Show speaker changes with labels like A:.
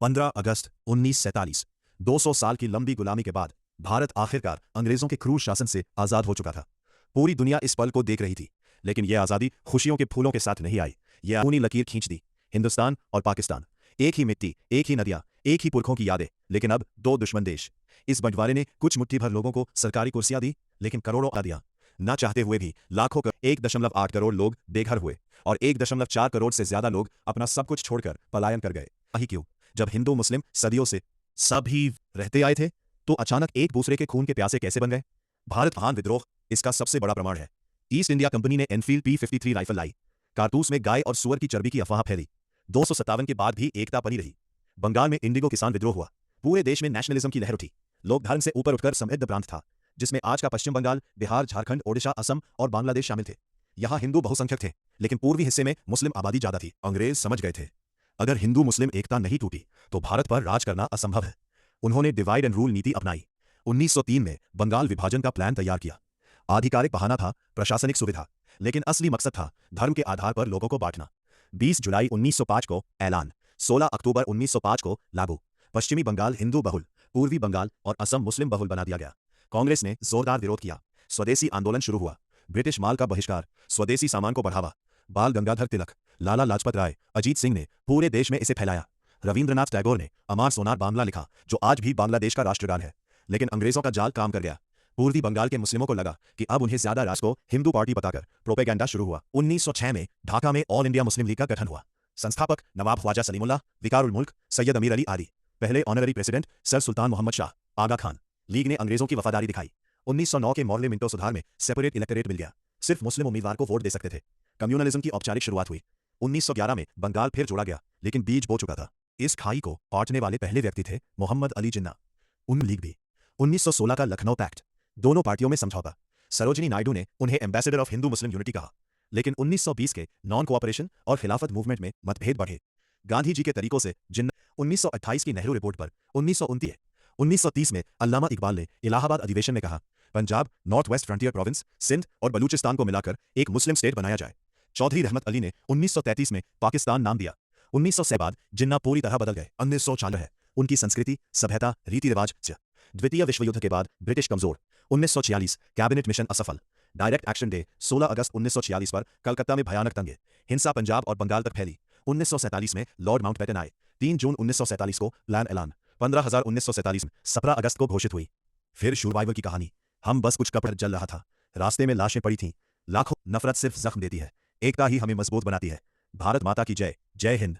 A: 15 अगस्त 1947। 200 साल की लंबी गुलामी के बाद भारत आखिरकार अंग्रेजों के क्रूर शासन से आजाद हो चुका था। पूरी दुनिया इस पल को देख रही थी, लेकिन यह आजादी खुशियों के फूलों के साथ नहीं आई। यह खूनी लकीर खींच दी। हिंदुस्तान और पाकिस्तान, एक ही मिट्टी, एक ही नदियां, एक ही पुरखों की यादें, लेकिन अब दो दुश्मन देश। इस बंटवारे ने कुछ मुट्ठी भर लोगों को सरकारी कुर्सियां दी, लेकिन करोड़ों आदियां ना चाहते हुए भी लाखों 1.8 करोड़ लोग बेघर हुए और 1.4 करोड़ से ज्यादा लोग अपना सब कुछ छोड़कर पलायन कर गए। वही क्यों? जब हिंदू मुस्लिम सदियों से सभी रहते आए थे, तो अचानक एक दूसरे के खून के प्यासे कैसे बन गए? भारत महान विद्रोह इसका सबसे बड़ा प्रमाण है। ईस्ट इंडिया कंपनी ने एनफील्ड P53 राइफल लाई। कारतूस में गाय और सुअर की चर्बी की अफवाह फैली। 257 के बाद भी एकता बनी रही। बंगाल में इंडिगो किसान विद्रोह हुआ। पूरे देश में नेशनलिज्म की लहर उठी। लोक धर्म से ऊपर उठकर समृद्ध प्रांत था, जिसमें आज का पश्चिम बंगाल, बिहार, झारखंड, ओडिशा, असम और बांग्लादेश शामिल थे। यहाँ हिंदू बहुसंख्यक थे, लेकिन पूर्वी हिस्से में मुस्लिम आबादी ज्यादा थी। अंग्रेज समझ गए थे, अगर हिंदू मुस्लिम एकता नहीं टूटी तो भारत पर राज करना असंभव है। उन्होंने डिवाइड एंड रूल नीति अपनाई। 1903 में बंगाल विभाजन का प्लान तैयार किया। आधिकारिक बहाना था प्रशासनिक सुविधा, लेकिन असली मकसद था धर्म के आधार पर लोगों को बांटना। 20 जुलाई 1905 को ऐलान, 16 अक्टूबर 1905 को लागू। पश्चिमी बंगाल हिंदू बहुल, पूर्वी बंगाल और असम मुस्लिम बहुल बना दिया गया। कांग्रेस ने जोरदार विरोध किया। स्वदेशी आंदोलन शुरू हुआ। ब्रिटिश माल का बहिष्कार, स्वदेशी सामान को बढ़ावा। बाल गंगाधर तिलक, लाला लाजपत राय, अजीत सिंह ने पूरे देश में इसे फैलाया। रविंद्रनाथ टैगोर ने अमार सोनार बांग्ला लिखा, जो आज भी बांग्लादेश का राष्ट्रगान है। लेकिन अंग्रेजों का जाल काम कर गया। पूर्वी बंगाल के मुस्लिमों को लगा कि अब उन्हें ज्यादा राज को हिंदू पार्टी बताकर प्रोपेगेंडा शुरू हुआ। 1906 में ढाका में ऑल इंडिया मुस्लिम लीग का गठन हुआ। संस्थापक नवाब ख्वाजा सलीमुल्लाह, विकार उल मुल्क, सैयद अमीर अली आदि। पहले ऑनररी प्रेसिडेंट सर सुल्तान मोहम्मद शाह, आगा खान। लीग ने अंग्रेजों की वफादारी दिखाई। 1909 के मॉर्ले मिंटो सुधार में सेपरेट इलेक्टोरेट मिल गया। सिर्फ मुस्लिम उम्मीदवार को वोट दे सकते थे। कम्युनलिज्म की औपचारिक शुरुआत हुई। 1911 में बंगाल फिर जोड़ा गया, लेकिन बीज बो चुका था। इस खाई को बांटने वाले पहले व्यक्ति थे मोहम्मद अली जिन्ना। उन लीग भी। 1916 का लखनऊ पैक्ट, दोनों पार्टियों में समझौता। सरोजिनी नायडू ने उन्हें ambassador of Hindu Muslim unity कहा। लेकिन 1920 के नॉन कोऑपरेशन और खिलाफत मूवमेंट में मतभेद बढ़े। गांधी जी के तरीकों से जिन्ना। 1928 की नेहरू रिपोर्ट पर 1930 में अल्लामा इकबाल ने इलाहाबाद अधिवेशन में कहा, Punjab, North West Frontier Province, Sindh और बलूचिस्तान को मिलाकर एक मुस्लिम स्टेट बनाया जाए। चौधरी रहमत अली ने 1933 में पाकिस्तान नाम दिया। 1900 से बाद जिन्ना पूरी तरह बदल गए। 1940 है उनकी संस्कृति, सभ्यता, रीति रिवाज। द्वितीय विश्व युद्ध के बाद ब्रिटिश कमजोर। 1946 कैबिनेट मिशन असफल। डायरेक्ट एक्शन डे 16 अगस्त 1946 पर कलकत्ता में भयानक दंगे। हिंसा पंजाब और बंगाल तक फैली। 1947 में लॉर्ड माउंटबेटन आए। 3 जून 1947 को प्लान ऐलान। 15,000 1947 में 17 अगस्त को घोषित हुई। फिर शूरवाइवर की कहानी। हम बस कुछ कपड़ जल रहा था, रास्ते में लाशें पड़ी थीं। लाखों। नफरत सिर्फ जख्म देती है, एकता ही हमें मजबूत बनाती है। भारत माता की जय। जय हिंद।